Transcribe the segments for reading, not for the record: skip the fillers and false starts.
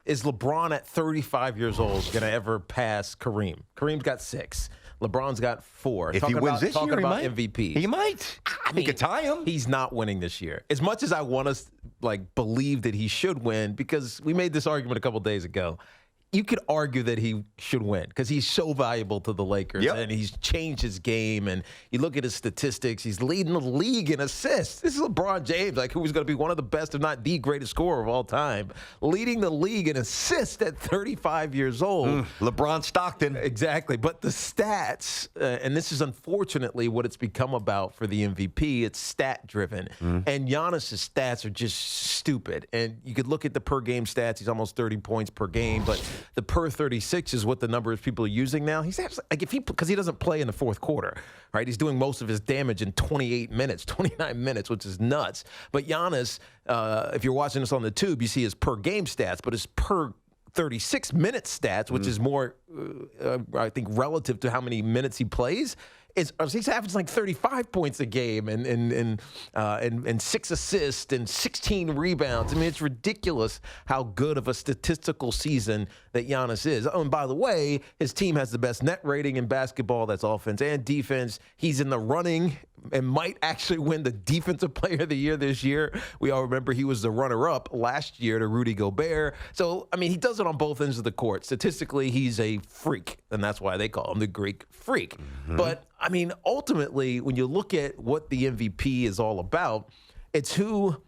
is LeBron at 35 years old going to ever pass Kareem? Kareem's got 6. LeBron's got 4. If he wins this year, he might. MVP. He might. He could tie him. He's not winning this year. As much as I want to believe that he should win, because we made this argument a couple days ago. You could argue that he should win because he's so valuable to the Lakers and he's changed his game. And you look at his statistics, he's leading the league in assists. This is LeBron James, who's going to be one of the best, if not the greatest scorer of all time, leading the league in assists at 35 years old. LeBron Stockton. Exactly. But the stats, and this is unfortunately what it's become about for the MVP, it's stat-driven. And Giannis' stats are just stupid. And you could look at the per-game stats. He's almost 30 points per game, but the per 36 is what the number of people are using now. He's actually, because he doesn't play in the fourth quarter, right? He's doing most of his damage in 28 minutes, 29 minutes, which is nuts. But Giannis, if you're watching this on the tube, you see his per game stats, but his per 36-minute stats, which is more, I think, relative to how many minutes he plays. He's averaging 35 points a game and 6 assists and 16 rebounds. I mean, it's ridiculous how good of a statistical season that Giannis is. Oh, and by the way, his team has the best net rating in basketball. That's offense and defense. He's in the running and might actually win the Defensive Player of the Year this year. We all remember he was the runner-up last year to Rudy Gobert. So, I mean, he does it on both ends of the court. Statistically, he's a freak, and that's why they call him the Greek Freak. But I mean, ultimately, when you look at what the MVP is all about, it's who,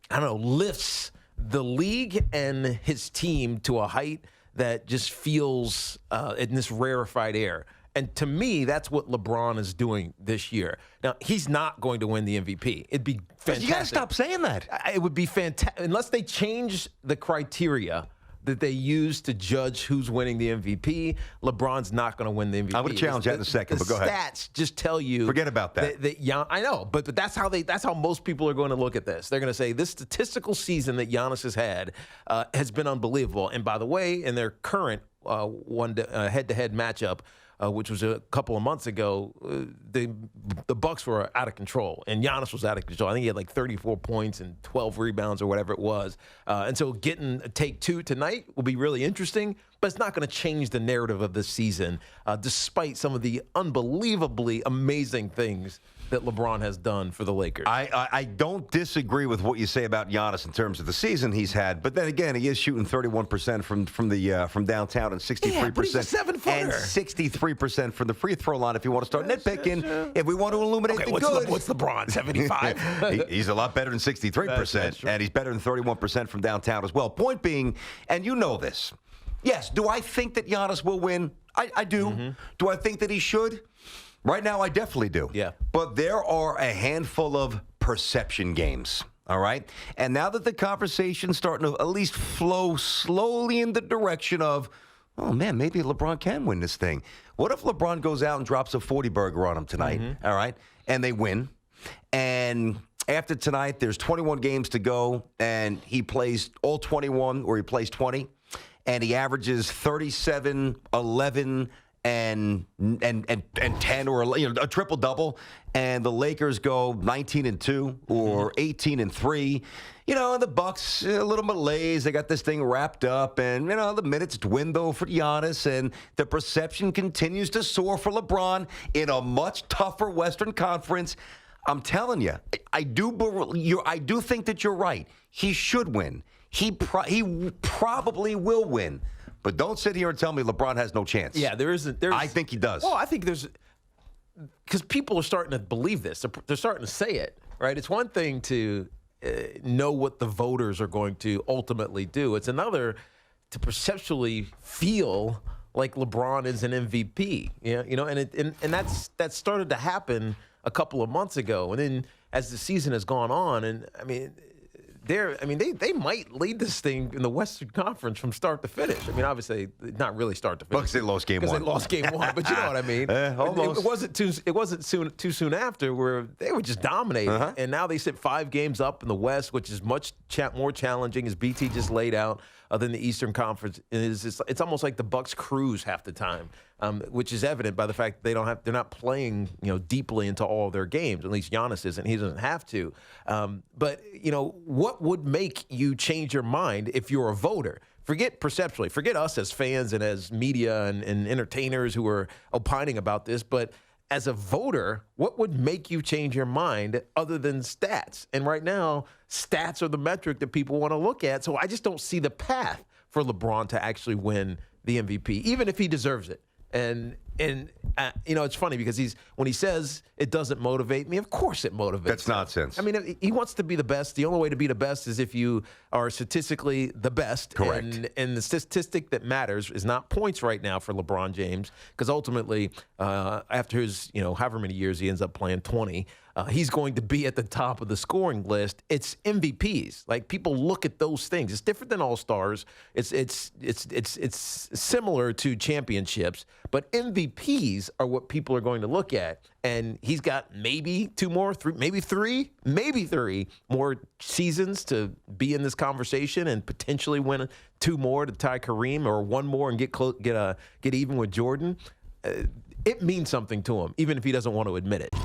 lifts the league and his team to a height that just feels in this rarefied air. And to me, that's what LeBron is doing this year. Now, he's not going to win the MVP. It'd be fantastic. You got to stop saying that. It would be fantastic. Unless they change the criteria that they use to judge who's winning the MVP, LeBron's not going to win the MVP. I'm going to challenge that in a second, but go ahead. The stats just tell you. Forget about that. I know, but that's how most people are going to look at this. They're going to say this statistical season that Giannis has had has been unbelievable. And by the way, in their current head-to-head matchup, which was a couple of months ago, the Bucks were out of control, and Giannis was out of control. I think he had 34 points and 12 rebounds or whatever it was. And so getting a take 2 tonight will be really interesting, but it's not going to change the narrative of this season, despite some of the unbelievably amazing things that LeBron has done for the Lakers. I don't disagree with what you say about Giannis in terms of the season he's had, but then again, he is shooting 31% from downtown and 63% but he's a 7-footer. and 63% from the free throw line. If you want to start nitpicking, if we want to illuminate the good, what's LeBron? 75. He's a lot better than 63%, and he's better than 31% from downtown as well. Point being, and you know this. Yes, do I think that Giannis will win? I do. Do I think that he should? Right now, I definitely do. Yeah. But there are a handful of perception games, all right? And now that the conversation's starting to at least flow slowly in the direction of, oh, man, maybe LeBron can win this thing. What if LeBron goes out and drops a 40-burger on him tonight, all right, and they win? And after tonight, there's 21 games to go, and he plays all 21, or he plays 20, and he averages 37, 11, and 10, or a triple double, and the Lakers go 19-2 or 18-3. The Bucks a little malaise. They got this thing wrapped up, and the minutes dwindle for Giannis, and the perception continues to soar for LeBron in a much tougher Western Conference. I'm telling you, I do think that you're right. He should win. He probably will win. But don't sit here and tell me LeBron has no chance. Yeah, I think he does. Well, I think because people are starting to believe this. They're starting to say it, right? It's one thing to know what the voters are going to ultimately do. It's another to perceptually feel like LeBron is an MVP. And that started to happen a couple of months ago. And then as the season has gone on, and they might lead this thing in the Western Conference from start to finish. I mean, obviously, not really start to finish. Bucks, they lost game one. Because they lost game one, but you know what I mean. Almost. It wasn't too soon after where they were just dominating, and now they sit 5 games up in the West, which is much more challenging, as BT just laid out, than the Eastern Conference. It's almost like the Bucks cruise half the time, which is evident by the fact that they're not playing deeply into all of their games. At least Giannis isn't. He doesn't have to. But what would make you change your mind if you're a voter? forget perceptually, forget us as fans and as media and entertainers who are opining about this, but as a voter, what would make you change your mind other than stats? And right now, stats are the metric that people want to look at. So I just don't see the path for LeBron to actually win the MVP, even if he deserves it. And it's funny because when he says it doesn't motivate me, of course it motivates. That's nonsense. I mean, he wants to be the best. The only way to be the best is if you are statistically the best. Correct. And the statistic that matters is not points right now for LeBron James, because ultimately, after his, however many years he ends up playing, 20, he's going to be at the top of the scoring list. It's MVPs. Like, people look at those things. It's different than All-Stars. It's similar to championships, but MVPs are what people are going to look at. And he's got maybe three more seasons to be in this conversation and potentially win 2 more to tie Kareem, or 1 more and get even with Jordan. It means something to him, even if he doesn't want to admit it.